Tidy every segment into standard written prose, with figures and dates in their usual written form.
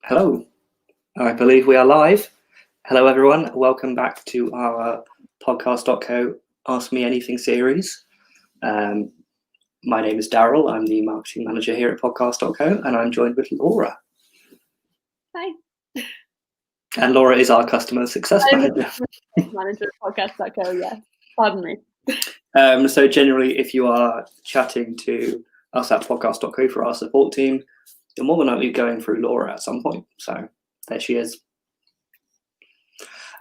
Hello, I believe we are live. Hello everyone, welcome back to our Podcast.co Ask Me Anything series. My name is Daryl, I'm the marketing manager here at Podcast.co, and I'm joined with Laura. Hi. And Laura is our customer success manager. Manager at Podcast.co, yeah. Pardon me. So generally, if you are chatting to us at Podcast.co for our support team, you're more than likely going through Laura at some point. So there she is.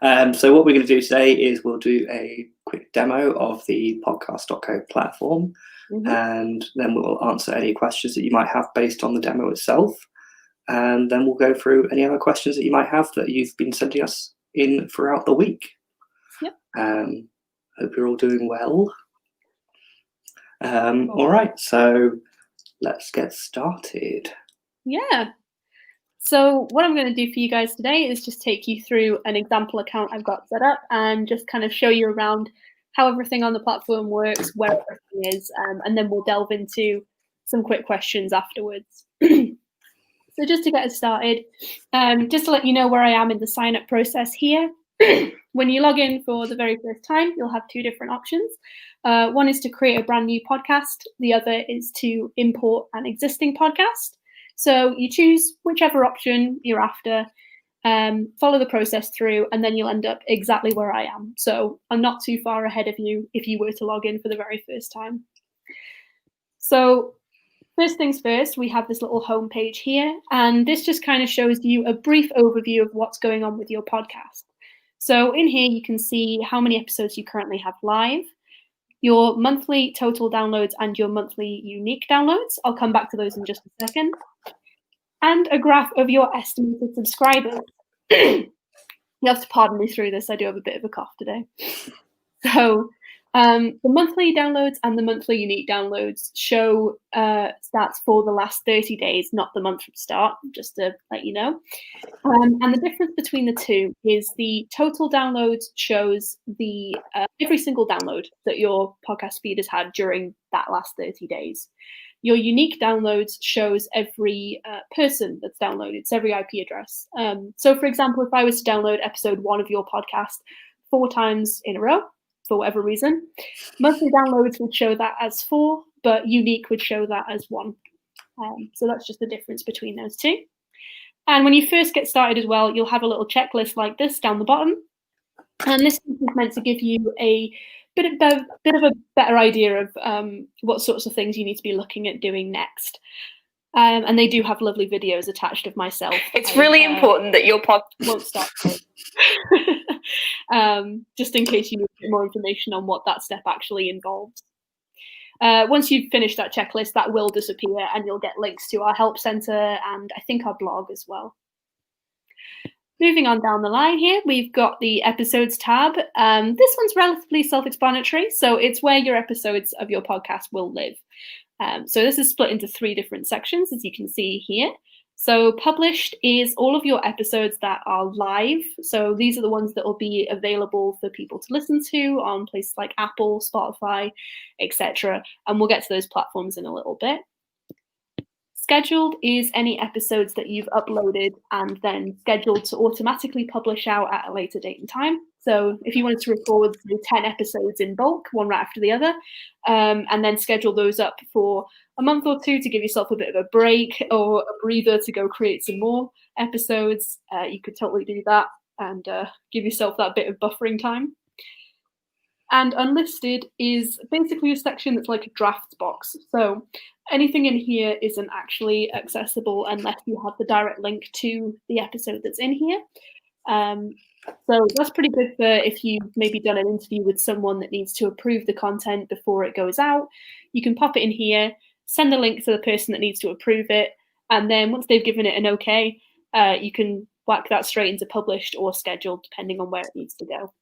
So what we're going to do today is we'll do a quick demo of the Podcast.co platform, and then we'll answer any questions that you might have based on the demo itself. And then we'll go through any other questions that you might have that you've been sending us in throughout the week. Yep. Hope you're all doing well. All right, so let's get started. Yeah. So what I'm going to do for you guys today is just take you through an example account I've got set up and just kind of show you around how everything on the platform works, where everything is, and then we'll delve into some quick questions afterwards. So just to get us started, just to let you know where I am in the sign-up process here. When you log in for the very first time, you'll have two different options. One is to create a brand new podcast. The other is to import an existing podcast. So you choose whichever option you're after, follow the process through, and then you'll end up exactly where I am. So I'm not too far ahead of you if you were to log in for the very first time. So first things first, we have this little home page here, and this just kind of shows you a brief overview of what's going on with your podcast. So in here, you can see how many episodes you currently have live, your monthly total downloads and your monthly unique downloads. I'll come back to those in just a second. And a graph of your estimated subscribers. You have to pardon me through this. I do have a bit of a cough today. So the monthly downloads and the monthly unique downloads show stats for the last 30 days, not the month from start, just to let you know. And the difference between the two is the total downloads shows the every single download that your podcast feed has had during that last 30 days. Your unique downloads shows every person that's downloaded, it's every IP address. So for example, if I was to download episode 1 of your podcast 4 times in a row, for whatever reason, monthly downloads would show that as 4, but unique would show that as 1. So that's just the difference between those two. And when you first get started as well, you'll have a little checklist like this down the bottom. And this is meant to give you a bit of a better idea of what sorts of things you need to be looking at doing next. And they do have lovely videos attached of myself. It's really important that your pod won't stop. Just in case you need a bit more information on what that step actually involves. Once you've finished that checklist, that will disappear and you'll get links to our help center and I think our blog as well. Moving on down the line here, we've got the episodes tab. This one's relatively self-explanatory, so it's where your episodes of your podcast will live. So this is split into 3 different sections, as you can see here. So published is all of your episodes that are live. So these are the ones that will be available for people to listen to on places like Apple, Spotify, etc. And we'll get to those platforms in a little bit. Scheduled is any episodes that you've uploaded and then scheduled to automatically publish out at a later date and time. So if you wanted to record 10 episodes in bulk, one right after the other, and then schedule those up for a month or 2 to give yourself a bit of a break or a breather to go create some more episodes, you could totally do that and give yourself that bit of buffering time. And unlisted is basically a section that's like a drafts box. So anything in here isn't actually accessible unless you have the direct link to the episode that's in here. So that's pretty good for if you've maybe done an interview with someone that needs to approve the content before it goes out. You can pop it in here, send the link to the person that needs to approve it, and then once they've given it an okay, you can whack that straight into published or scheduled, depending on where it needs to go.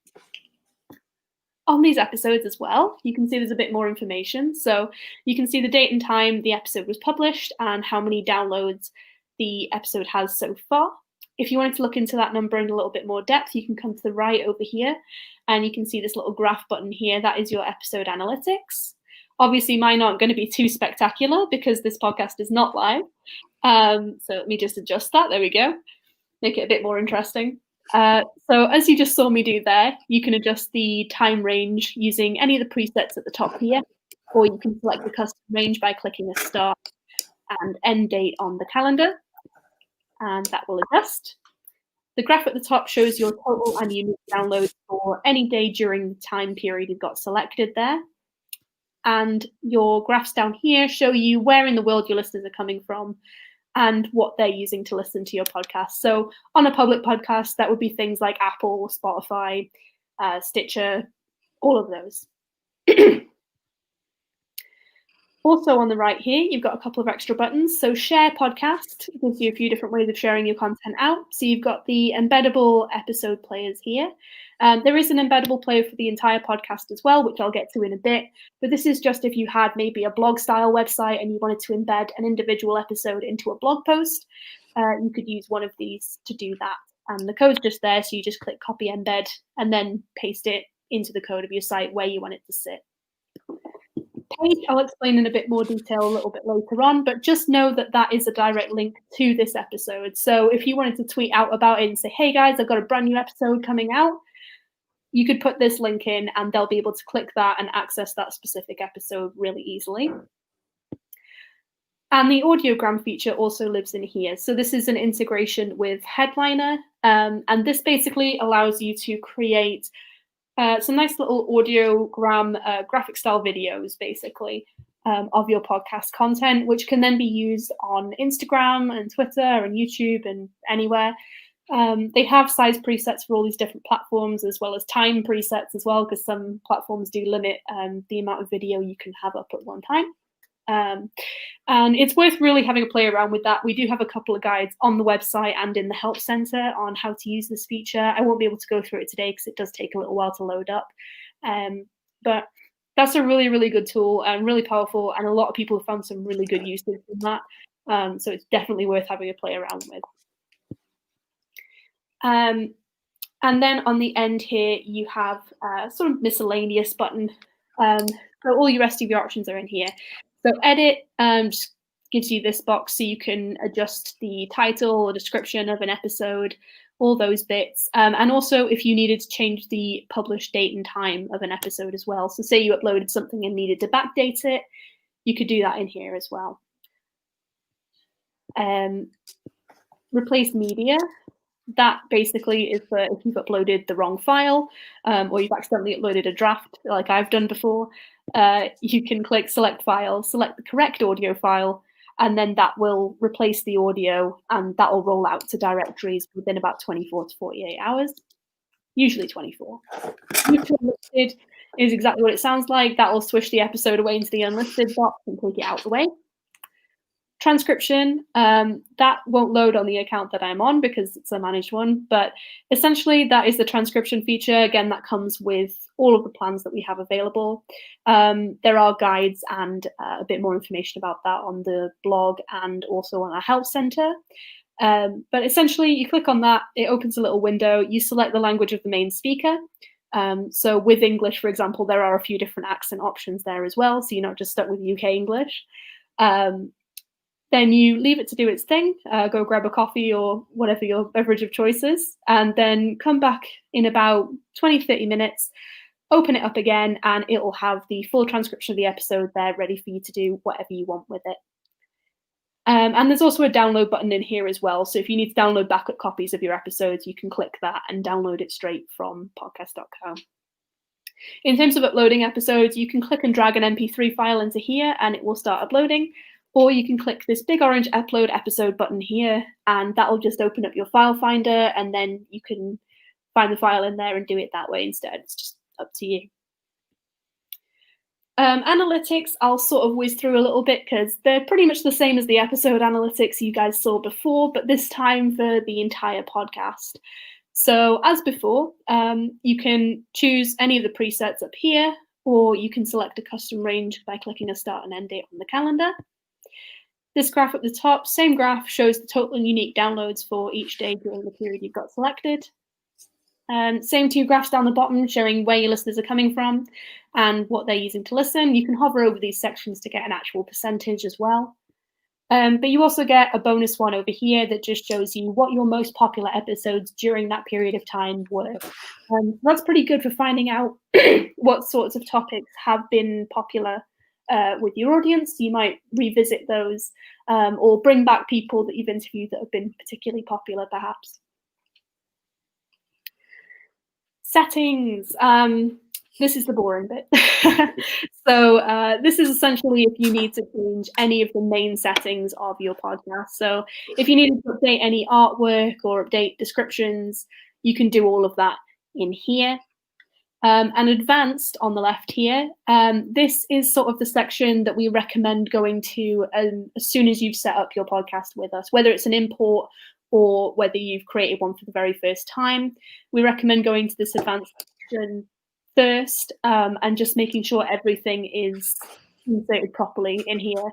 On these episodes as well, you can see there's a bit more information. So you can see the date and time the episode was published and how many downloads the episode has so far. if you wanted to look into that number in a little bit more depth, you can come to the right over here and you can see this little graph button here. That is your episode analytics. Obviously, mine aren't going to be too spectacular because this podcast is not live. So let me just adjust that. There we go. Make it a bit more interesting. So as you just saw me do there, you can adjust the time range using any of the presets at the top here, or you can select the custom range by clicking a start and end date on the calendar, and that will adjust. The graph at the top shows your total and unique downloads for any day during the time period you've got selected there. And your graphs down here show you where in the world your listeners are coming from and what they're using to listen to your podcast. So on a public podcast, that would be things like Apple, Spotify, Stitcher, all of those. Also on the right here, you've got a couple of extra buttons. So share podcast gives you a few different ways of sharing your content out. So you've got the embeddable episode players here. There is an embeddable player for the entire podcast as well, which I'll get to in a bit. But this is just if you had maybe a blog style website and you wanted to embed an individual episode into a blog post, you could use one of these to do that. And the code's just there. So you just click copy embed and then paste it into the code of your site where you want it to sit. Page I'll explain in a bit more detail a little bit later on, but just know that that is a direct link to this episode. So if you wanted to tweet out about it and say, hey guys, I've got a brand new episode coming out, you could put this link in and they'll be able to click that and access that specific episode really easily. And the audiogram feature also lives in here. So this is an integration with Headliner, and this basically allows you to create some nice little audiogram graphic style videos, basically, of your podcast content, which can then be used on Instagram and Twitter and YouTube and anywhere. They have size presets for all these different platforms, as well as time presets as well, because some platforms do limit the amount of video you can have up at one time. And it's worth really having a play around with that. We do have a couple of guides on the website and in the help center on how to use this feature. I won't be able to go through it today because it does take a little while to load up. But that's a really, really good tool and really powerful. And a lot of people have found some really good usage in that. So it's definitely worth having a play around with. And then on the end here, you have a sort of miscellaneous button. So all the rest of your options are in here. So edit just gives you this box so you can adjust the title or description of an episode, all those bits. And also if you needed to change the published date and time of an episode as well. So say you uploaded something and needed to backdate it, you could do that in here as well. Replace media. That basically is for if you've uploaded the wrong file or you've accidentally uploaded a draft like I've done before, you can click select file, select the correct audio file, and then that will replace the audio and that will roll out to directories within about 24 to 48 hours, usually 24. Unlisted is exactly what it sounds like. That will swish the episode away into the unlisted box and take it out of the way. Transcription, that won't load on the account that I'm on because it's a managed one, but essentially that is the transcription feature. Again, that comes with all of the plans that we have available. There are guides and a bit more information about that on the blog and also on our help center. But essentially you click on that, it opens a little window, you select the language of the main speaker. So with English, for example, there are a few different accent options there as well, so you're not just stuck with UK English. Then you leave it to do its thing, go grab a coffee or whatever your beverage of choice is, and then come back in about 20-30 minutes, open it up again, and it will have the full transcription of the episode there ready for you to do whatever you want with it. And there's also a download button in here as well. So if you need to download backup copies of your episodes, you can click that and download it straight from Podcast.co. In terms of uploading episodes, you can click and drag an MP3 file into here and it will start uploading. Or you can click this big orange upload episode button here and that will just open up your file finder and then you can find the file in there and do it that way instead. It's just up to you. Analytics, I'll sort of whiz through a little bit because they're pretty much the same as the episode analytics you guys saw before, but this time for the entire podcast. So as before, you can choose any of the presets up here, or you can select a custom range by clicking a start and end date on the calendar. This graph at the top, same graph, shows the total and unique downloads for each day during the period you've got selected. Same two graphs down the bottom showing where your listeners are coming from and what they're using to listen. You can hover over these sections to get an actual percentage as well. But you also get a bonus one over here that just shows you what your most popular episodes during that period of time were. That's pretty good for finding out what sorts of topics have been popular with your audience. You might revisit those or bring back people that you've interviewed that have been particularly popular, perhaps. Settings. This is the boring bit. So this is essentially if you need to change any of the main settings of your podcast. So if you need to update any artwork or update descriptions, you can do all of that in here. And advanced on the left here, this is sort of the section that we recommend going to as soon as you've set up your podcast with us, whether it's an import or whether you've created one for the very first time. We recommend going to this advanced section first and just making sure everything is inserted properly in here,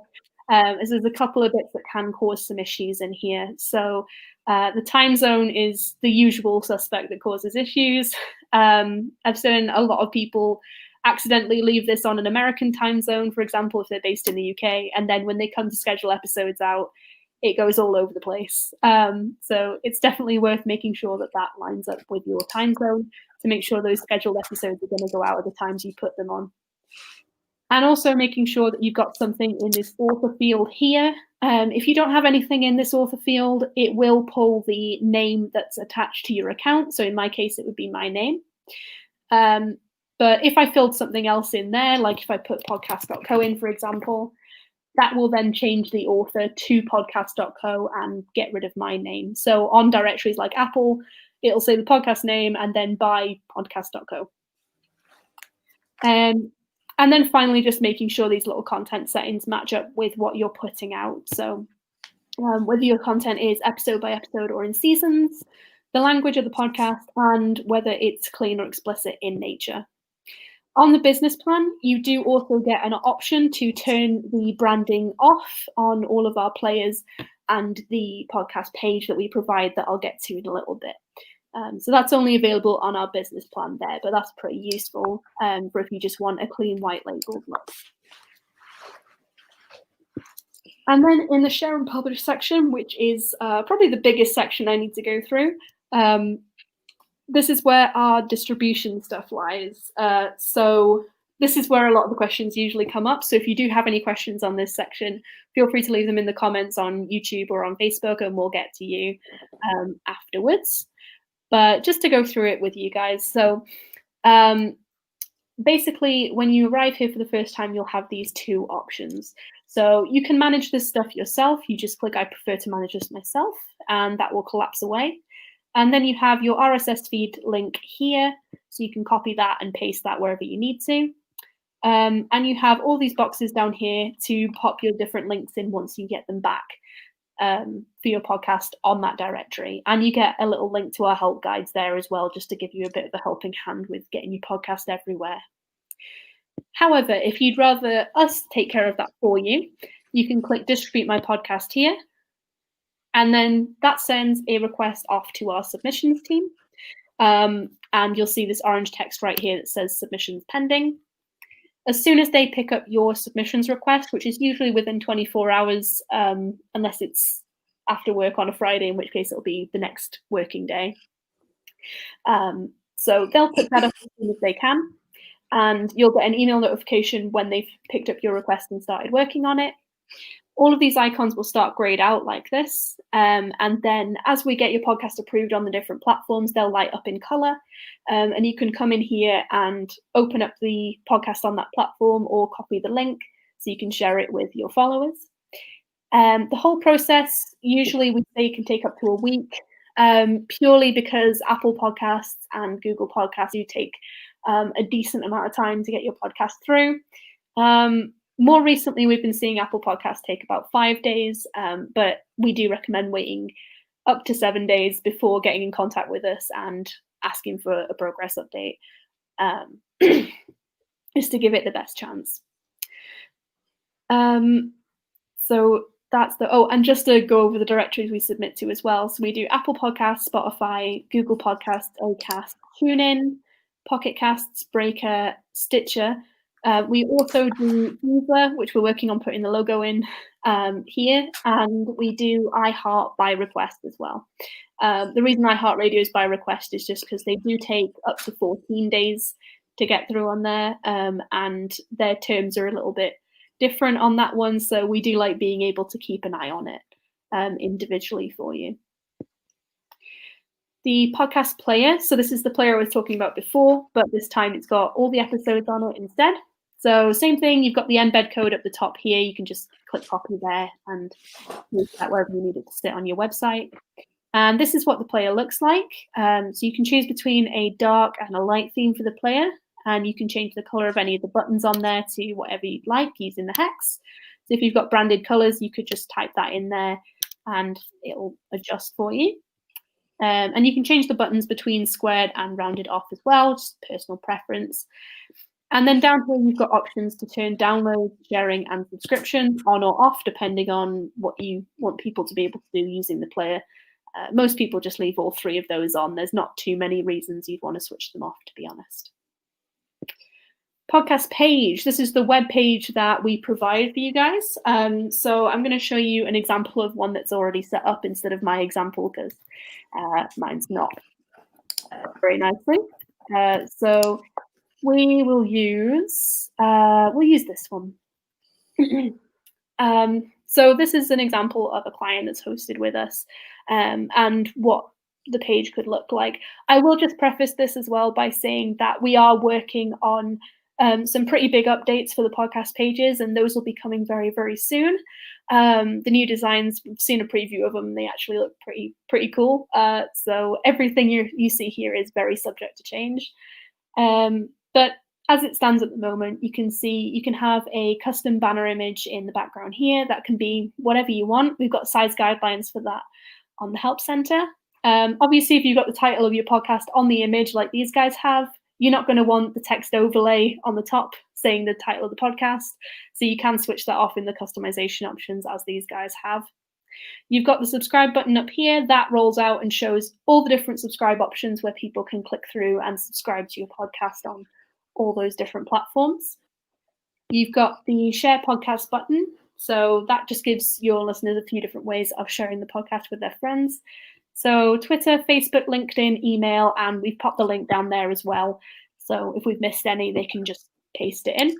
as there's a couple of bits that can cause some issues in here. So the time zone is the usual suspect that causes issues. I've seen a lot of people accidentally leave this on an American time zone, for example, if they're based in the UK, and then when they come to schedule episodes out, it goes all over the place. So it's definitely worth making sure that that lines up with your time zone to make sure those scheduled episodes are going to go out at the times you put them on. And also making sure that you've got something in this author field here. If you don't have anything in this author field, it will pull the name that's attached to your account. So in my case, it would be my name. But if I filled something else in there, like if I put Podcast.co in, for example, that will then change the author to Podcast.co and get rid of my name. So on directories like Apple, it'll say the podcast name and then by Podcast.co. And then finally, just making sure these little content settings match up with what you're putting out. So whether your content is episode by episode or in seasons, the language of the podcast, and whether it's clean or explicit in nature. On the business plan, you do also get an option to turn the branding off on all of our players and the podcast page that we provide that I'll get to in a little bit. So that's only available on our business plan there, but that's pretty useful for if you just want a clean white labeled look. And then in the share and publish section, which is probably the biggest section I need to go through, this is where our distribution stuff lies. So this is where a lot of the questions usually come up. So if you do have any questions on this section, feel free to leave them in the comments on YouTube or on Facebook, and we'll get to you afterwards. But just to go through it with you guys. So basically, when you arrive here for the first time, you'll have these two options. So you can manage this stuff yourself. You just click, I prefer to manage this myself, and that will collapse away. And then you have your RSS feed link here, so you can copy that and paste that wherever you need to. And you have all these boxes down here to pop your different links in once you get them back for your podcast on that directory. And you get a little link to our help guides there as well, just to give you a bit of a helping hand with getting your podcast everywhere. However, if you'd rather us take care of that for you, you can click distribute my podcast here. And then that sends a request off to our submissions team. And you'll see this orange text right here that says submissions pending. As soon as they pick up your submissions request, which is usually within 24 hours, unless it's after work on a Friday, in which case it'll be the next working day. So they'll pick that up as soon as they can. And you'll get an email notification when they've picked up your request and started working on it. All of these icons will start grayed out like this. And then as we get your podcast approved on the different platforms, they'll light up in color. And you can come in here and open up the podcast on that platform or copy the link so you can share it with your followers. The whole process usually we say can take up to a week, purely because Apple Podcasts and Google Podcasts do take a decent amount of time to get your podcast through. More recently, we've been seeing Apple Podcasts take about 5 days, but we do recommend waiting up to 7 days before getting in contact with us and asking for a progress update, just to give it the best chance. So and just to go over the directories we submit to as well. So we do Apple Podcasts, Spotify, Google Podcasts, Acast, TuneIn, Pocket Casts, Breaker, Stitcher. We also do User, which we're working on putting the logo in here, and we do iHeart by request as well. The reason iHeartRadio is by request is just because they do take up to 14 days to get through on there, and their terms are a little bit different on that one, so we do like being able to keep an eye on it individually for you. The podcast player, so this is the player I was talking about before, but this time it's got all the episodes on it instead. So same thing, you've got the embed code at the top here. You can just click copy there and move that wherever you need it to sit on your website. And this is what the player looks like. So you can choose between a dark and a light theme for the player, and you can change the color of any of the buttons on there to whatever you'd like using the hex. So if you've got branded colors, you could just type that in there and it'll adjust for you. And you can change the buttons between squared and rounded off as well, just personal preference. And then down here, you've got options to turn download, sharing, and subscription on or off, depending on what you want people to be able to do using the player. Most people just leave all three of those on. There's not too many reasons you'd want to switch them off, to be honest. Podcast page. This is the web page that we provide for you guys. So I'm going to show you an example of one that's already set up instead of my example, because mine's not very nicely. So we will use this one. So this is an example of a client that's hosted with us, and what the page could look like. I will just preface this as well by saying that we are working on some pretty big updates for the podcast pages, and those will be coming very, very soon. The new designs, we've seen a preview of them. They actually look pretty cool. So everything you see here is very subject to change. But as it stands at the moment, you can have a custom banner image in the background here. That can be whatever you want. We've got size guidelines for that on the Help Center. Obviously, if you've got the title of your podcast on the image like these guys have, you're not going to want the text overlay on the top saying the title of the podcast. So you can switch that off in the customization options as these guys have. You've got the subscribe button up here that rolls out and shows all the different subscribe options where people can click through and subscribe to your podcast on all those different platforms. You've got the share podcast button. So that just gives your listeners a few different ways of sharing the podcast with their friends. So Twitter, Facebook, LinkedIn, email, and we've popped the link down there as well. So if we've missed any, they can just paste it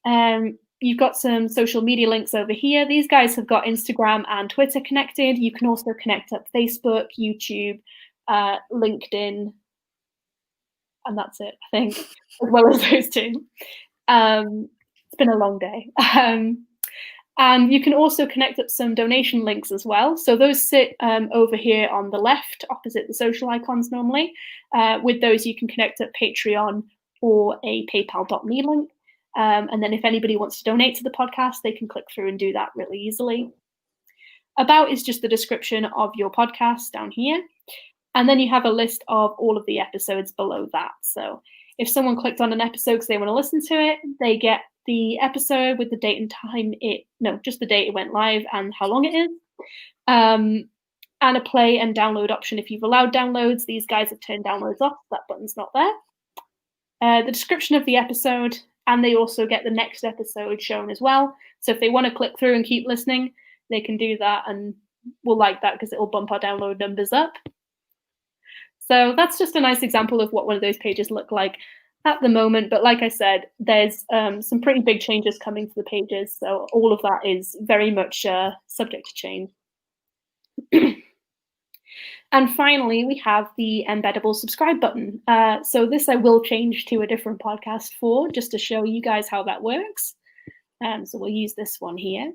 in. You've got some social media links over here. These guys have got Instagram and Twitter connected. You can also connect up Facebook, YouTube, LinkedIn, and that's it, I think, as well as those two. It's been a long day. And you can also connect up some donation links as well. So those sit over here on the left, opposite the social icons normally. With those, you can connect up Patreon or a paypal.me link. And then if anybody wants to donate to the podcast, they can click through and do that really easily. About is just the description of your podcast down here. And then you have a list of all of the episodes below that. So if someone clicked on an episode because they want to listen to it, they get the episode with the date and time just the date it went live and how long it is. And a play and download option if you've allowed downloads. These guys have turned downloads off. That button's not there. The description of the episode, and they also get the next episode shown as well. So if they want to click through and keep listening, they can do that, and we'll like that because it will bump our download numbers up. So that's just a nice example of what one of those pages look like at the moment. But like I said, there's some pretty big changes coming to the pages. So all of that is very much subject to change. And finally, we have the Embeddable subscribe button. So this I will change to a different podcast for, just to show you guys how that works. So we'll use this one here.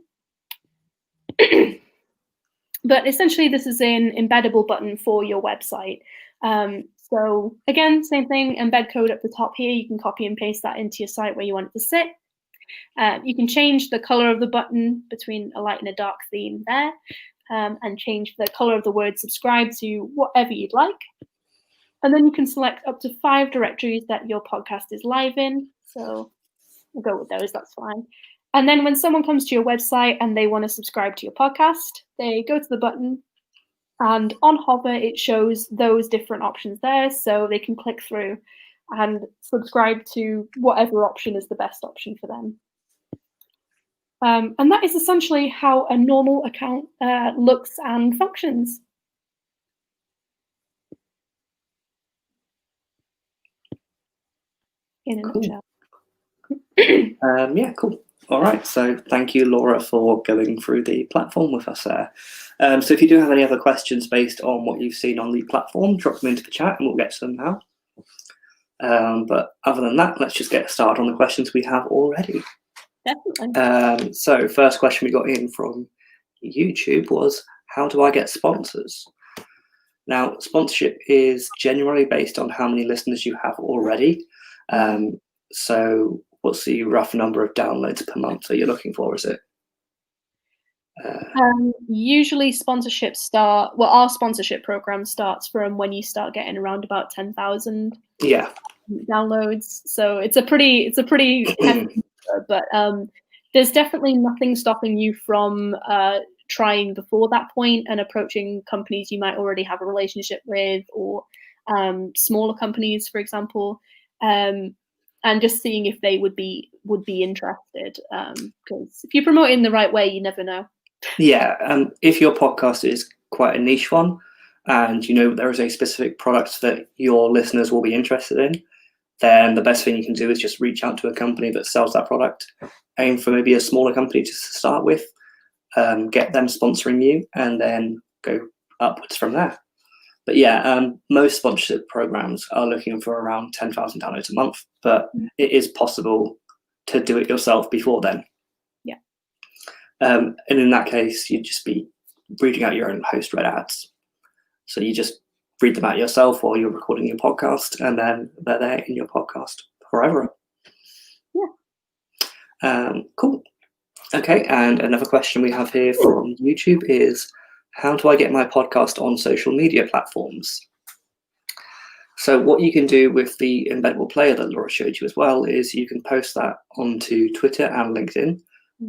But essentially, this is an embeddable button for your website. So again, same thing, embed code at the top here. You can copy and paste that into your site where you want it to sit. You can change the color of the button between a light and a dark theme there, and change the color of the word subscribe to whatever you'd like. And then you can select up to 5 directories that your podcast is live in. So we'll go with those, that's fine. And then when someone comes to your website and they want to subscribe to your podcast, they go to the button, and on hover, it shows those different options there. So they can click through and subscribe to whatever option is the best option for them. And that is essentially how a normal account looks and functions. In a nutshell. Yeah, cool. All right, so thank you, Laura, for going through the platform with us there. So if you do have any other questions based on what you've seen on the platform, drop them into the chat and we'll get to them now. But other than that, let's just get started on the questions we have already. Definitely. So first question we got in from YouTube was, how do I get sponsors? Now, sponsorship is generally based on how many listeners you have already. So what's the rough number of downloads per month that you're looking for, is it? Usually sponsorships start, well, our sponsorship program starts from when you start getting around about 10,000 downloads. So it's a pretty heavy number, but there's definitely nothing stopping you from trying before that point and approaching companies you might already have a relationship with, or smaller companies, for example, and just seeing if they would be interested. Because if you promote it in the right way, you never know. Yeah, if your podcast is quite a niche one, and you know there is a specific product that your listeners will be interested in, then the best thing you can do is just reach out to a company that sells that product. Aim for maybe a smaller company to start with, get them sponsoring you, and then go upwards from there. But yeah, most sponsorship programs are looking for around 10,000 downloads a month, but it is possible to do it yourself before then. Yeah. And in that case, you'd just be reading out your own host-read ads. So you just read them out yourself while you're recording your podcast, and then they're there in your podcast forever. Yeah. Cool. Okay, and another question we have here from YouTube is, how do I get my podcast on social media platforms? So what you can do with the Embeddable player that Laura showed you as well is you can post that onto Twitter and LinkedIn,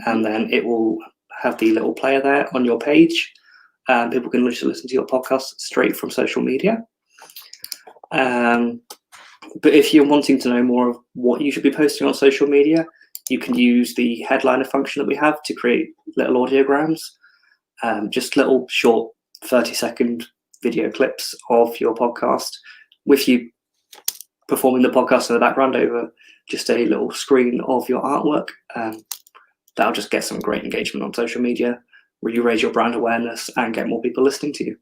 and then it will have the little player there on your page. People can listen to your podcast straight from social media. But if you're wanting to know more of what you should be posting on social media, you can use the headliner function that we have to create little audiograms, just little short 30-second video clips of your podcast with you performing the podcast in the background over just a little screen of your artwork. That'll just get some great engagement on social media, where you raise your brand awareness and get more people listening to you.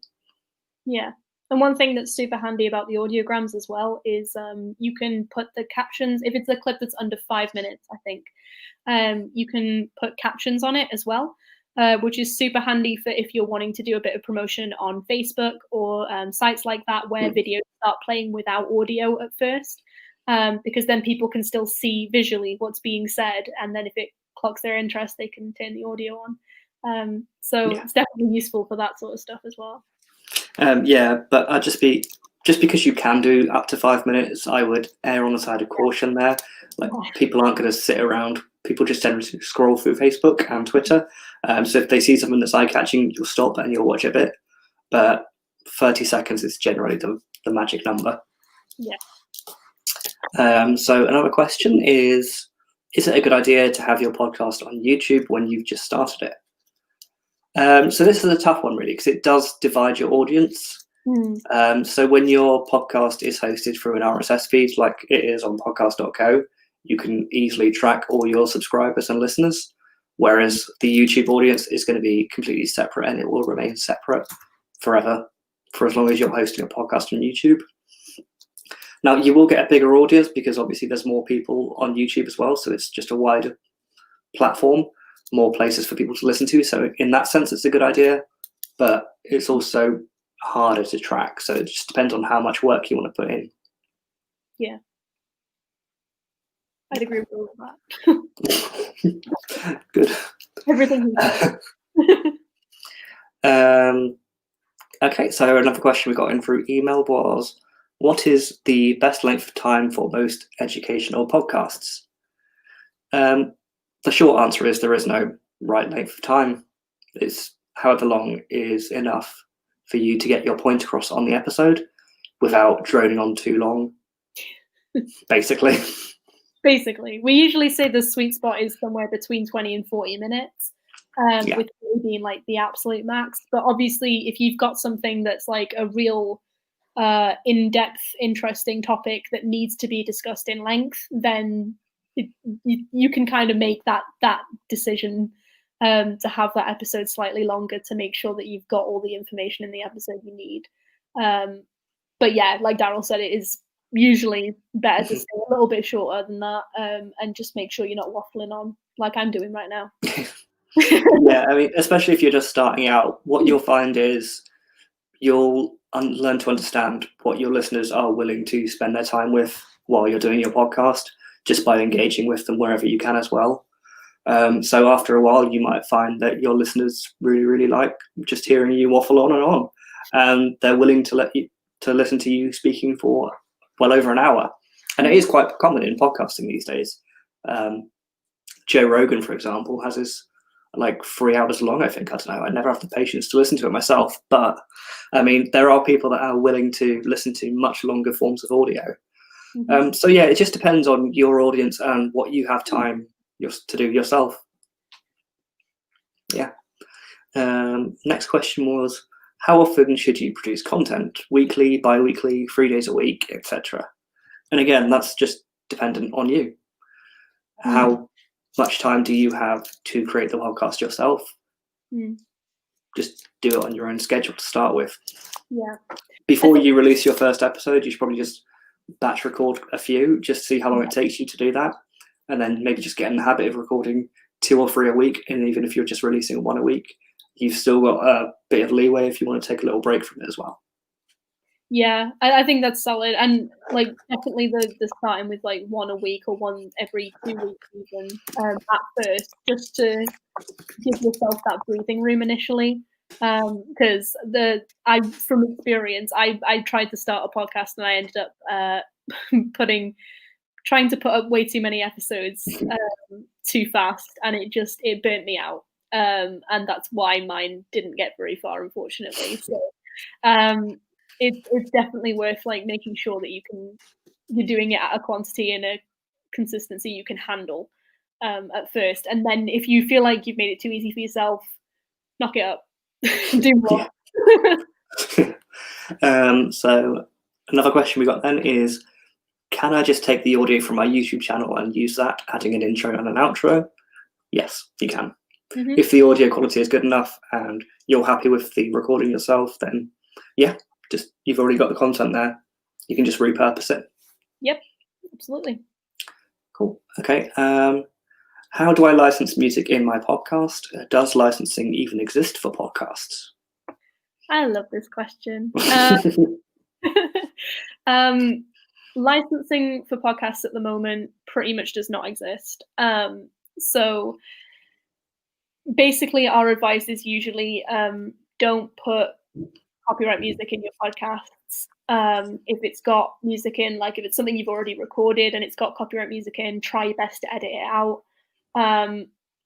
Yeah. And one thing that's super handy about the audiograms as well is you can put the captions, if it's a clip that's under 5 minutes, I think, you can put captions on it as well, which is super handy for if you're wanting to do a bit of promotion on Facebook or sites like that where videos start playing without audio at first, because then people can still see visually what's being said, and then if it clocks their interest, they can turn the audio on. So it's definitely useful for that sort of stuff as well. Yeah, but just because you can do up to 5 minutes, I would err on the side of caution there. Like, people aren't going to sit around. People just tend to scroll through Facebook and Twitter. So if they see something that's eye-catching, you'll stop and you'll watch a bit. But 30 seconds is generally the magic number. Yeah. So another question is it a good idea to have your podcast on YouTube when you've just started it? So this is a tough one, really, because it does divide your audience. So when your podcast is hosted through an RSS feed, like it is on Podcast.co, you can easily track all your subscribers and listeners, whereas the YouTube audience is going to be completely separate, and it will remain separate forever for as long as you're hosting a podcast on YouTube. Now, you will get a bigger audience because obviously there's more people on YouTube as well, so it's just a wider platform, more places for people to listen to. So in that sense, it's a good idea, but it's also harder to track. So it just depends on how much work you want to put in. Yeah. I'd agree with all of that. Good. Everything. Okay, so another question we got in through email was, what is the best length of time for most educational podcasts? the short answer is there is no right length of time. It's however long is enough for you to get your point across on the episode without droning on too long, basically. Basically, we usually say the sweet spot is somewhere between 20 and 40 minutes, with 40 being like the absolute max. But obviously, if you've got something that's like a real in-depth, interesting topic that needs to be discussed in length, then you can kind of make that decision to have that episode slightly longer to make sure that you've got all the information in the episode you need. But yeah, like Daryl said, it is usually better to stay a little bit shorter than that, and just make sure you're not waffling on like I'm doing right now. Yeah, I mean, especially if you're just starting out, what you'll find is you'll learn to understand what your listeners are willing to spend their time with while you're doing your podcast, just by engaging with them wherever you can as well. So after a while, you might find that your listeners really, really like just hearing you waffle on and on, and they're willing to listen to you speaking for well over an hour. And it is quite common in podcasting these days. Joe Rogan, for example, has his like 3 hours long, I think. I don't know. I never have the patience to listen to it myself. But I mean, there are people that are willing to listen to much longer forms of audio. So yeah, it just depends on your audience and what you have time to do yourself. Yeah. Next question was, how often should you produce content? Weekly, bi-weekly, 3 days a week, etc. And again, that's just dependent on you. How much time do you have to create the podcast yourself? Just do it on your own schedule to start with. Yeah. Before you release your first episode, you should probably just batch record a few, just see how long it takes you to do that. And then maybe just get in the habit of recording 2 or 3 a week. And even if you're just releasing 1 a week, you've still got a bit of leeway if you want to take a little break from it as well. Yeah, I think that's solid. And like definitely the starting with like 1 a week or 1 every 2 weeks even at first, just to give yourself that breathing room initially. Because from experience, I tried to start a podcast and I ended up trying to put up way too many episodes too fast, and it burnt me out. And that's why mine didn't get very far, unfortunately. So it's definitely worth like making sure that you're doing it at a quantity and a consistency you can handle at first, and then if you feel like you've made it too easy for yourself, knock it up. Do more. So another question we got then is, can I just take the audio from my YouTube channel and use that, adding an intro and an outro? Yes, you can. If the audio quality is good enough and you're happy with the recording yourself, then yeah, you've already got the content there. You can just repurpose it. Yep, absolutely. Cool. Okay. How do I license music in my podcast? Does licensing even exist for podcasts? I love this question. Licensing for podcasts at the moment pretty much does not exist. So basically our advice is usually don't put copyright music in your podcasts. If it's got music in, like if it's something you've already recorded and it's got copyright music in, try your best to edit it out.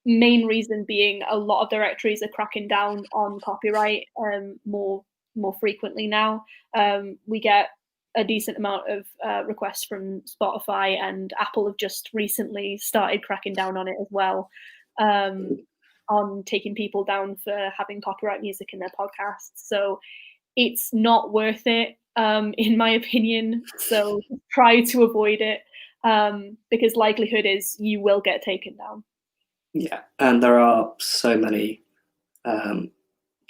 Main reason being a lot of directories are cracking down on copyright more frequently now. We get a decent amount of requests from Spotify, and Apple have just recently started cracking down on it as well, on taking people down for having copyright music in their podcasts. So it's not worth it, in my opinion. So try to avoid it, because likelihood is you will get taken down. Yeah, and there are so many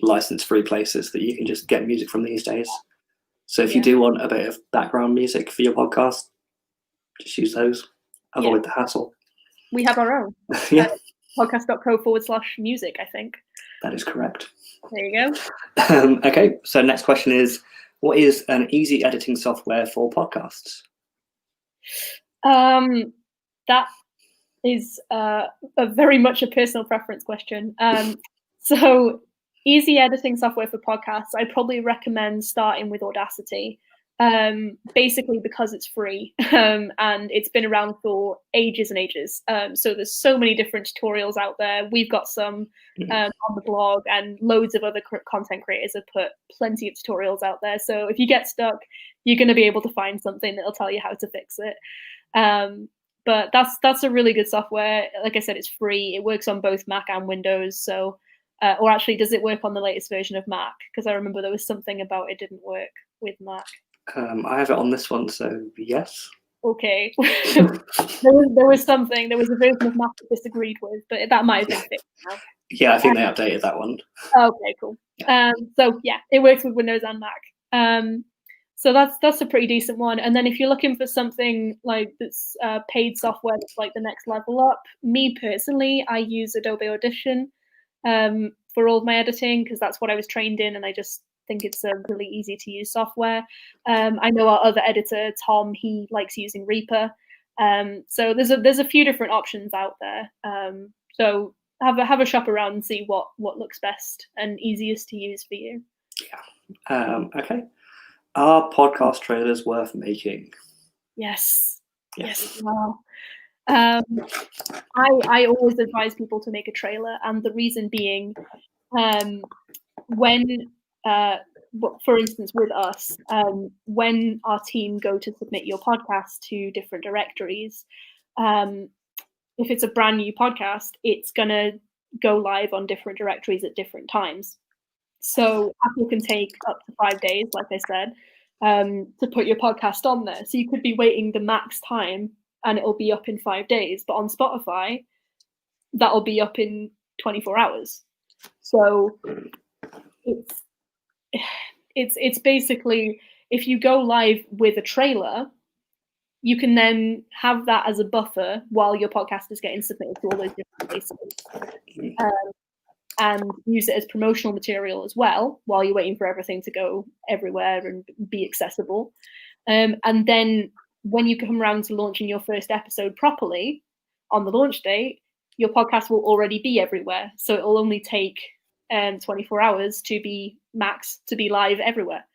license-free places that you can just get music from these days. So if you do want a bit of background music for your podcast, just use those. Avoid the hassle. We have our own. Yeah. Podcast.co/music, I think. That is correct. There you go. Okay, so next question is, what is an easy editing software for podcasts? That is a very much a personal preference question. So easy editing software for podcasts, I'd probably recommend starting with Audacity. basically because it's free, and it's been around for ages and ages. So there's so many different tutorials out there. We've got some on the blog, and loads of other content creators have put plenty of tutorials out there. So if you get stuck, you're going to be able to find something that'll tell you how to fix it. But that's a really good software. Like I said, it's free. It works on both Mac and Windows. So, or actually, does it work on the latest version of Mac? Because I remember there was something about it didn't work with Mac. I have it on this one, so yes. Okay. there was something. There was a version of Mac I disagreed with, but that might have been fixed now. Yeah, I think they updated that one. Okay, cool. So yeah, it works with Windows and Mac. So that's a pretty decent one. And then if you're looking for something like that's paid software that's like the next level up, me personally, I use Adobe Audition for all of my editing because that's what I was trained in, and I just think it's a really easy to use software. I know our other editor, Tom, he likes using Reaper. So there's a few different options out there. So have a shop around and see what looks best and easiest to use for you. Yeah. Okay. Are podcast trailers worth making? Yes. Well, I always advise people to make a trailer, and the reason being, when for instance, with us, when our team go to submit your podcast to different directories, if it's a brand new podcast, it's going to go live on different directories at different times. So Apple can take up to 5 days, like I said, to put your podcast on there. So you could be waiting the max time and it'll be up in 5 days. But on Spotify, that'll be up in 24 hours. So it's basically, if you go live with a trailer, you can then have that as a buffer while your podcast is getting submitted to all those different places, and use it as promotional material as well while you're waiting for everything to go everywhere and be accessible. And then when you come around to launching your first episode properly on the launch date, your podcast will already be everywhere. So it'll only take 24 hours to be max to be live everywhere.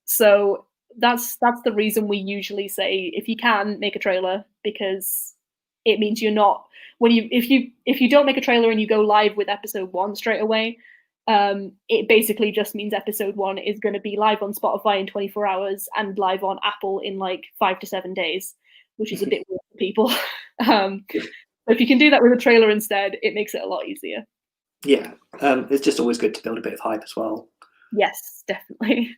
So that's the reason we usually say, if you can, make a trailer, because it means you're not, if you don't make a trailer and you go live with episode 1 straight away, it basically just means episode 1 is going to be live on Spotify in 24 hours and live on Apple in like 5 to 7 days, which is a bit weird for people. So if you can do that with a trailer instead, it makes it a lot easier. Yeah, it's just always good to build a bit of hype as well. Yes, definitely.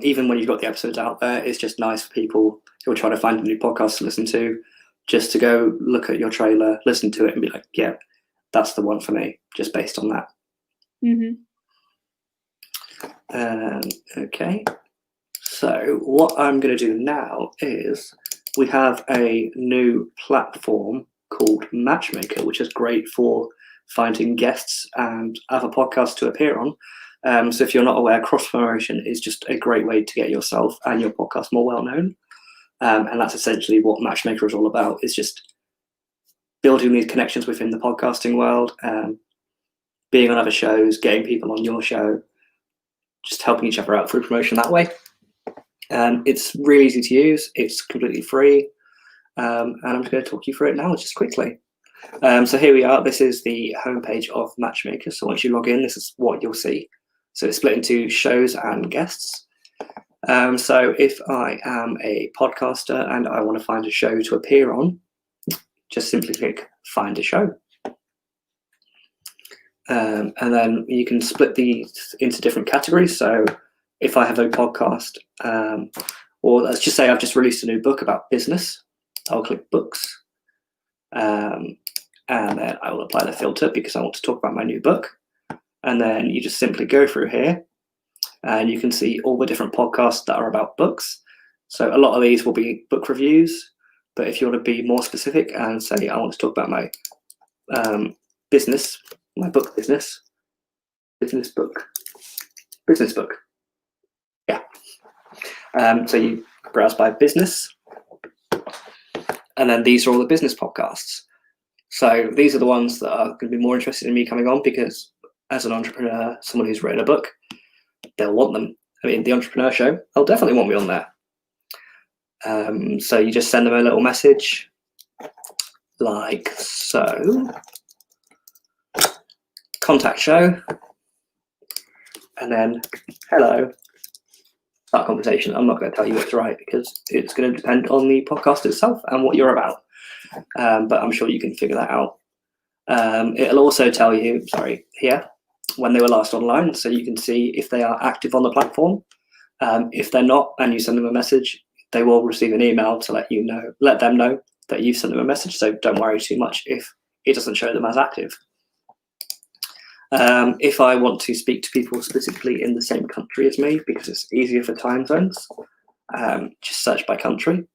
Even when you've got the episodes out there, it's just nice for people who are trying to find a new podcast to listen to, just to go look at your trailer, listen to it, and be like, yeah, that's the one for me, just based on that. Okay, so what I'm going to do now is, we have a new platform called Matchmaker, which is great for finding guests and other podcasts to appear on. So if you're not aware, cross-promotion is just a great way to get yourself and your podcast more well-known. And that's essentially what Matchmaker is all about, is just building these connections within the podcasting world, being on other shows, getting people on your show, just helping each other out through promotion that way. It's really easy to use. It's completely free. And I'm just going to talk you through it now just quickly. So here we are. This is the homepage of Matchmaker. So once you log in, this is what you'll see. So it's split into shows and guests. So if I am a podcaster and I want to find a show to appear on, just simply click Find a Show. And then you can split these into different categories. So if I have a podcast, or let's just say I've just released a new book about business, I'll click Books. And then I will apply the filter because I want to talk about my new book. And then you just simply go through here and you can see all the different podcasts that are about books. So a lot of these will be book reviews, but if you want to be more specific and say, I want to talk about my business, my book business book. Yeah. So you browse by business, and then these are all the business podcasts. So these are the ones that are going to be more interested in me coming on, because as an entrepreneur, someone who's written a book, they'll want them. the Entrepreneur Show, they'll definitely want me on there. So you just send them a little message like so, contact show, and then hello, start conversation. I'm not going to tell you what to write because it's going to depend on the podcast itself and what you're about. But I'm sure you can figure that out. It'll also tell you, here, when they were last online, so you can see if they are active on the platform. If they're not, and you send them a message, they will receive an email to let them know that you've sent them a message. So don't worry too much if it doesn't show them as active. If I want to speak to people specifically in the same country as me, because it's easier for time zones, just search by country.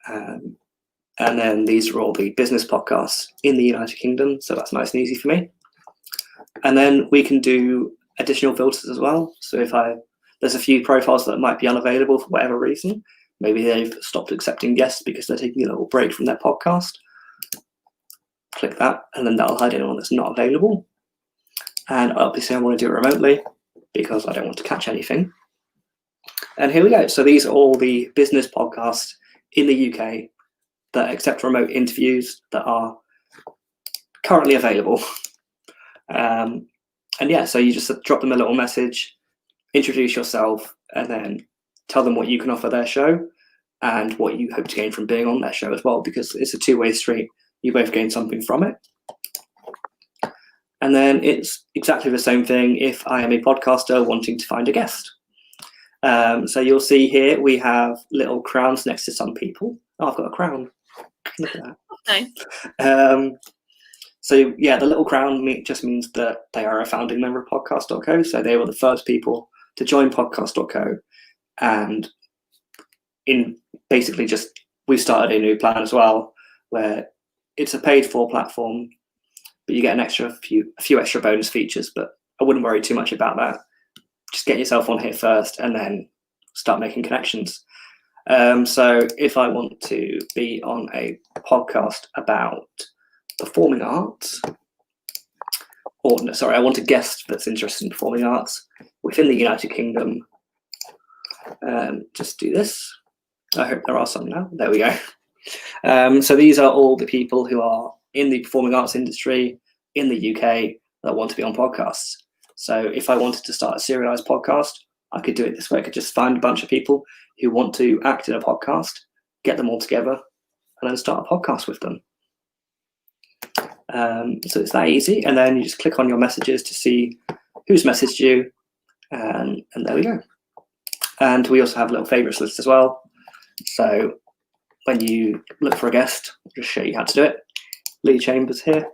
And then these are all the business podcasts in the United Kingdom, so that's nice and easy for me. And then we can do additional filters as well. So if there's a few profiles that might be unavailable for whatever reason, maybe they've stopped accepting guests because they're taking a little break from their podcast, click that, and then that'll hide anyone that's not available. And obviously I want to do it remotely because I don't want to catch anything. And here we go. So these are all the business podcasts in the UK that accept remote interviews that are currently available. And yeah, so you just drop them a little message, introduce yourself, and then tell them what you can offer their show and what you hope to gain from being on their show as well, because it's a two-way street. You both gain something from it. And then it's exactly the same thing if I am a podcaster wanting to find a guest. So you'll see here we have little crowns next to some people. Oh, I've got a crown. Look at that. Nice. So yeah, the little crown just means that they are a founding member of Podcast.co. So they were the first people to join Podcast.co. And we started a new plan as well, where it's a paid-for platform, but you get a few extra bonus features. But I wouldn't worry too much about that. Just get yourself on here first, and then start making connections. So if I want to be on a podcast about performing arts, I want a guest that's interested in performing arts within the United Kingdom. Just do this. I hope there are some now. There we go. So these are all the people who are in the performing arts industry in the UK that want to be on podcasts. So if I wanted to start a serialized podcast, I could do it this way. I could just find a bunch of people who want to act in a podcast, get them all together, and then start a podcast with them. So it's that easy. And then you just click on your messages to see who's messaged you. And there we go. And we also have a little favorites list as well. So when you look for a guest, I'll just show you how to do it. Lee Chambers here.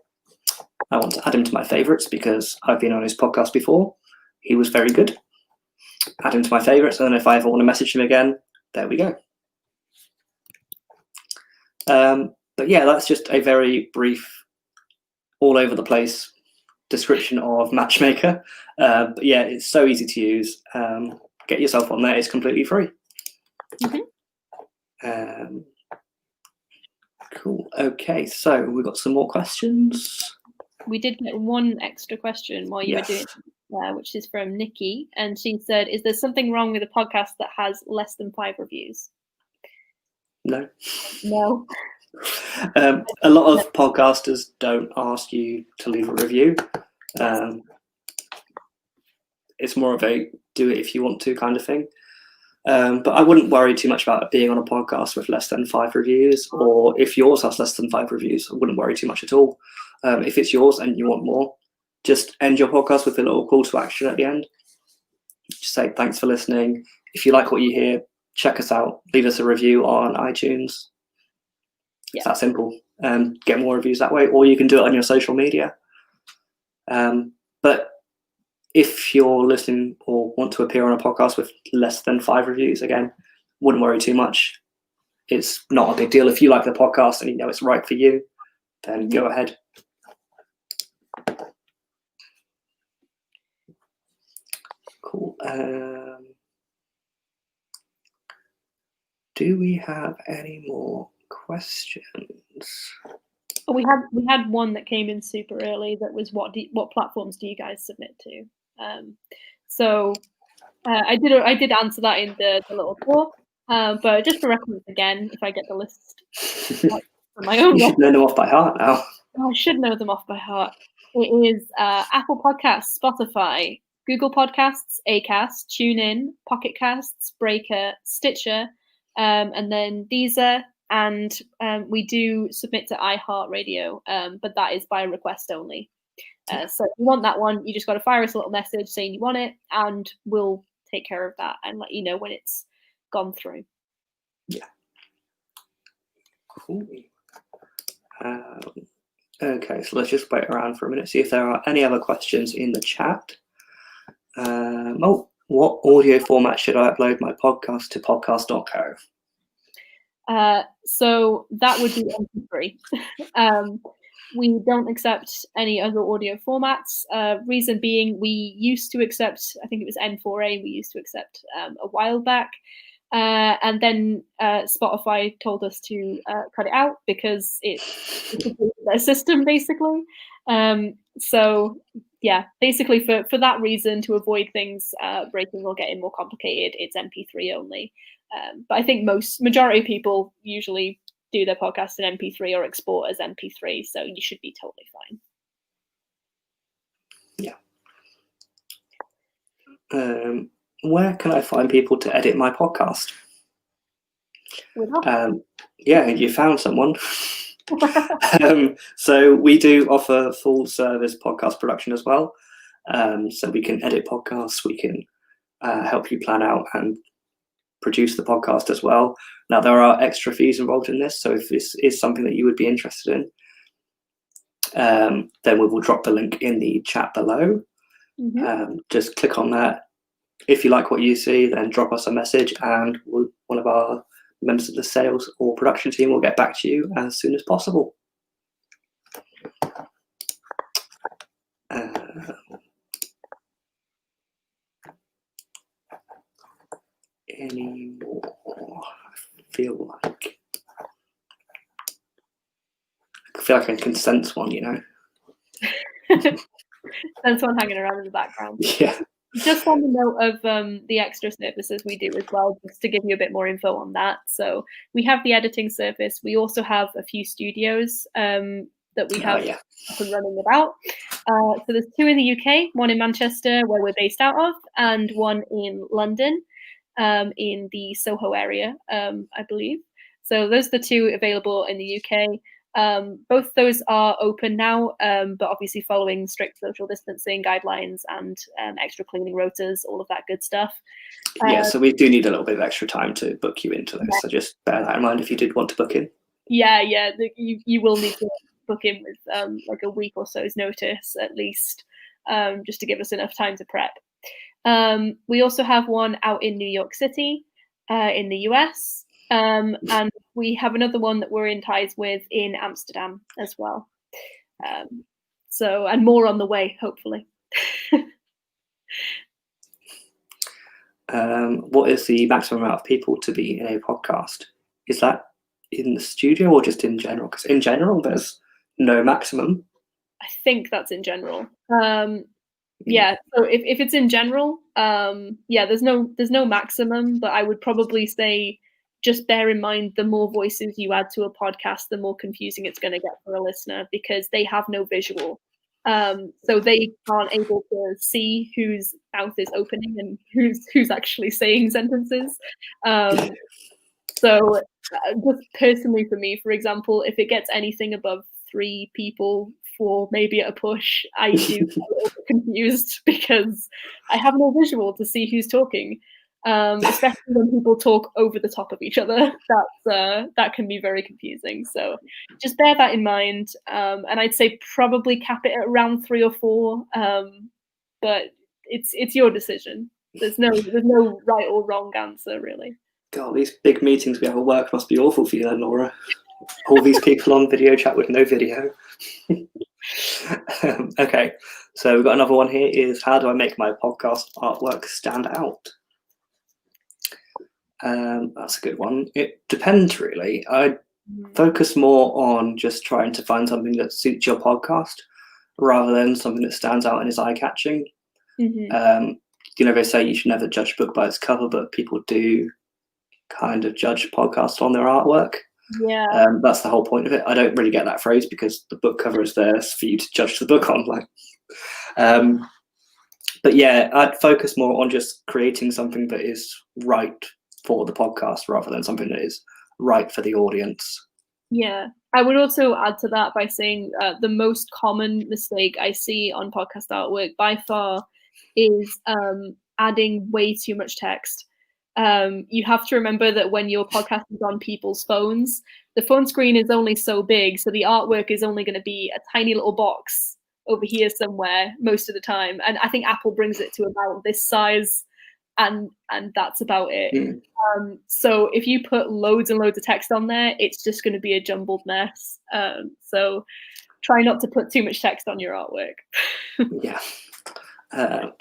I want to add him to my favorites because I've been on his podcast before. He was very good. Add him to my favorites, and then if I ever want to message him again, there we go. But yeah, that's just a very brief, all over the place description of Matchmaker. But yeah, it's so easy to use. Get yourself on there. It's completely free. Mm-hmm. Cool. Okay, so we've got some more questions. We did get one extra question while you were doing it, which is from Nikki. And she said, is there something wrong with a podcast that has less than 5 reviews? No. No. A lot of podcasters don't ask you to leave a review. It's more of a do it if you want to kind of thing. But I wouldn't worry too much about it being on a podcast with less than 5 reviews, or if yours has less than 5 reviews, I wouldn't worry too much at all. If it's yours and you want more, just end your podcast with a little call to action at the end. Just say, thanks for listening. If you like what you hear, check us out. Leave us a review on iTunes. It's that simple. Get more reviews that way, or you can do it on your social media. But if you're listening or want to appear on a podcast with less than 5 reviews, again, wouldn't worry too much. It's not a big deal. If you like the podcast and you know it's right for you, then go ahead. Cool. Do we have any more questions? Oh, we had one that came in super early. That was what platforms do you guys submit to? So I did answer that in the little talk, but just for reference again, if I get the list from my own, You should know them off by heart now. I should know them off by heart. It is Apple Podcasts, Spotify, Google Podcasts, Acast, TuneIn, Pocket Casts, Breaker, Stitcher, and then Deezer. And we do submit to iHeartRadio, but that is by request only. So if you want that one, you just got to fire us a little message saying you want it, and we'll take care of that and let you know when it's gone through. Yeah. Cool. Okay, so let's just wait around for a minute, see if there are any other questions in the chat. What audio format should I upload my podcast to Podcast.co? So that would be MP3. We don't accept any other audio formats. Reason being, we used to accept, I think it was M4A, we used to accept a while back. And then Spotify told us to cut it out because it's their system, basically. So yeah, basically for that reason, to avoid things breaking or getting more complicated, it's MP3 only. But I think majority of people usually do their podcast in MP3 or export as MP3, so you should be totally fine. Yeah. Where can I find people to edit my podcast? Yeah, you found someone. So we do offer full service podcast production as well. So we can edit podcasts, we can help you plan out and produce the podcast as well. Now, there are extra fees involved in this, so if this is something that you would be interested in, then we will drop the link in the chat below. Just click on that. If you like what you see, then drop us a message, and one of our members of the sales or production team will get back to you as soon as possible. Any more? I feel like I can sense one, you know. Sense one hanging around in the background. Yeah. Just on the note of the extra services we do as well, just to give you a bit more info on that. So we have the editing service. We also have a few studios that we have up and running about. So there's 2 in the UK, one in Manchester, where we're based out of, and one in London, in the Soho area, I believe. So those are the 2 available in the UK. Both those are open now, but obviously following strict social distancing guidelines and extra cleaning rotas, all of that good stuff. Yeah, so we do need a little bit of extra time to book you into this. Yeah. So just bear that in mind if you did want to book in. Yeah, you will need to book in with like a week or so's notice at least, just to give us enough time to prep. We also have one out in New York City, in the US. And we have another one that we're in ties with in Amsterdam as well. And more on the way, hopefully. What is the maximum amount of people to be in a podcast? Is that in the studio or just in general? Because in general, there's no maximum. I think that's in general. Yeah, so if it's in general, there's no maximum, but I would probably say just bear in mind the more voices you add to a podcast, the more confusing it's going to get for a listener, because they have no visual. So they aren't able to see whose mouth is opening and who's actually saying sentences. So just personally for me, for example, if it gets anything above 3 people for maybe a push, I do get a little bit confused because I have no visual to see who's talking. Especially when people talk over the top of each other, that can be very confusing. So just bear that in mind, and I'd say probably cap it at around 3 or 4. But it's your decision. There's no right or wrong answer, really. God, these big meetings we have at work must be awful for you then, Laura. All these people on video chat with no video. Okay, so we've got another one here. Is how do I make my podcast artwork stand out? That's a good one. It depends, really. I focus more on just trying to find something that suits your podcast rather than something that stands out and is eye-catching. they say you should never judge a book by its cover, but people do kind of judge podcasts on their artwork. Yeah. That's the whole point of it. I don't really get that phrase because the book cover is there for you to judge the book on. But yeah, I'd focus more on just creating something that is right for the podcast rather than something that is right for the audience. Yeah, I would also add to that by saying the most common mistake I see on podcast artwork by far is adding way too much text. You have to remember that when your podcast is on people's phones, the phone screen is only so big, so the artwork is only going to be a tiny little box over here somewhere most of the time. And I think Apple brings it to about this size, and that's about it. So if you put loads and loads of text on there, it's just going to be a jumbled mess. So try not to put too much text on your artwork. Yeah.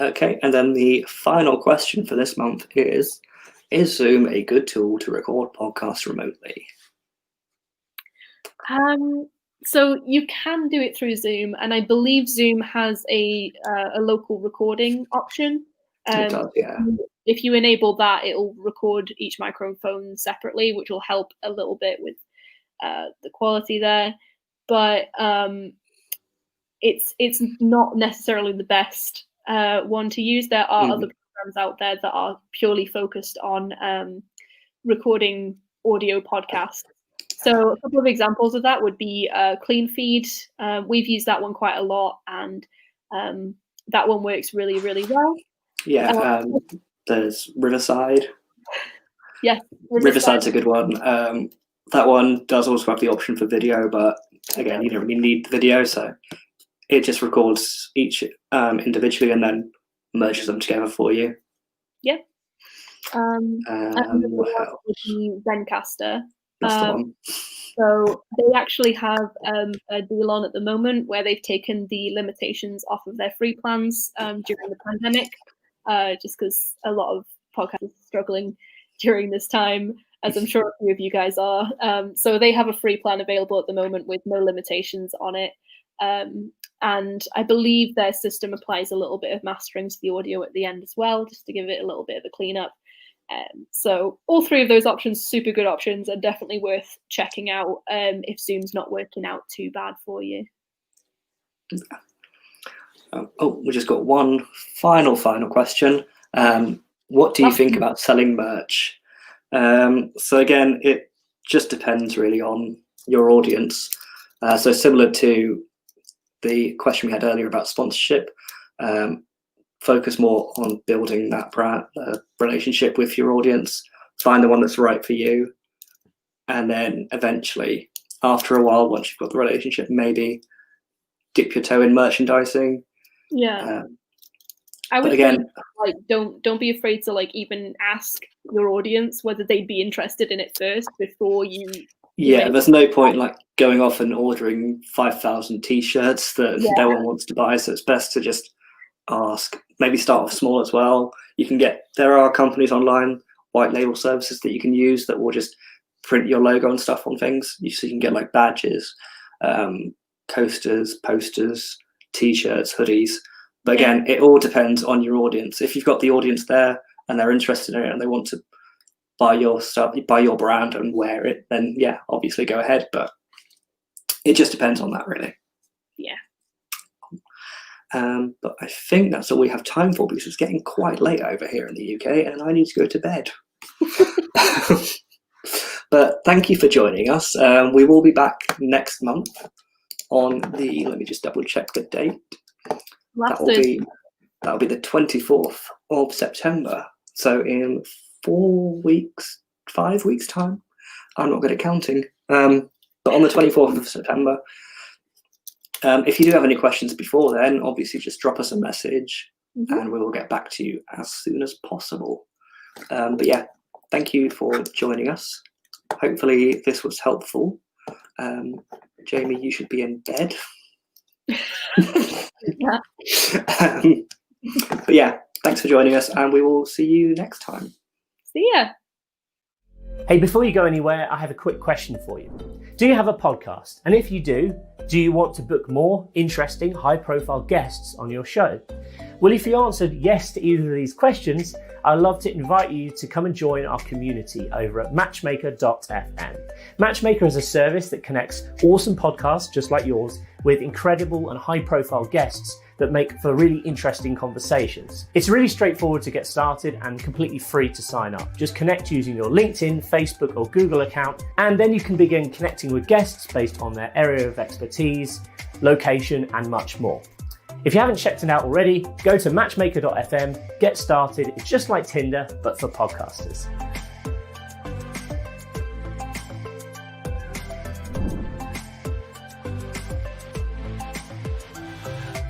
Okay, and then the final question for this month is Zoom a good tool to record podcasts remotely? So you can do it through Zoom, and I believe Zoom has a local recording option. It does, yeah. If you enable that, it'll record each microphone separately, which will help a little bit with the quality there. But it's not necessarily the best one to use. There are other programs out there that are purely focused on recording audio podcasts. So a couple of examples of that would be Clean Feed. We've used that one quite a lot, and that one works really, really well. Yeah, there's Riverside. Yes, Riverside's a good one. That one does also have the option for video, but again, you don't really need the video, so it just records each individually and then merges them together for you. Yeah. What else? Zencaster. That's the one. So they actually have a deal on at the moment where they've taken the limitations off of their free plans during the pandemic, just because a lot of podcasts are struggling during this time, as I'm sure a few of you guys are. So they have a free plan available at the moment with no limitations on it. And I believe their system applies a little bit of mastering to the audio at the end as well, just to give it a little bit of a cleanup. So all three of those options, super good options, are definitely worth checking out if Zoom's not working out too bad for you. We just got one final question. What do you think about selling merch? So again, it just depends really on your audience. So similar to the question we had earlier about sponsorship, focus more on building that brand relationship with your audience, find the one that's right for you, and then eventually, after a while, once you've got the relationship, maybe dip your toe in merchandising. Yeah. I would say, like, don't be afraid to like even ask your audience whether they'd be interested in it first before you. Yeah, there's no point like going off and ordering 5,000 t-shirts that no one wants to buy. So it's best to just ask. Maybe start off small as well. There are companies online, white label services that you can use that will just print your logo and stuff on things. So you can get like badges, coasters, posters, t-shirts, hoodies. But again, it all depends on your audience. If you've got the audience there and they're interested in it and they want to buy your stuff, buy your brand and wear it, then yeah, obviously go ahead. But it just depends on that, really. Yeah. But I think that's all we have time for because it's getting quite late over here in the UK and I need to go to bed. But thank you for joining us. We will be back next month on the, let me just double check the date. That'll be the 24th of September. So in 5 weeks time. I'm not good at counting. But on the 24th of September, if you do have any questions before then, obviously just drop us a message and we will get back to you as soon as possible. But yeah, thank you for joining us. Hopefully this was helpful. Jamie, you should be in bed. But yeah, thanks for joining us and we will see you next time. See ya. Hey, before you go anywhere, I have a quick question for you. Do you have a podcast? And if you do you want to book more interesting, high-profile guests on your show? Well, if you answered yes to either of these questions, I'd love to invite you to come and join our community over at Matchmaker.fm. Matchmaker is a service that connects awesome podcasts just like yours with incredible and high-profile guests that make for really interesting conversations. It's really straightforward to get started and completely free to sign up. Just connect using your LinkedIn, Facebook or Google account, and then you can begin connecting with guests based on their area of expertise, location, and much more. If you haven't checked it out already, go to matchmaker.fm, get started. It's just like Tinder, but for podcasters.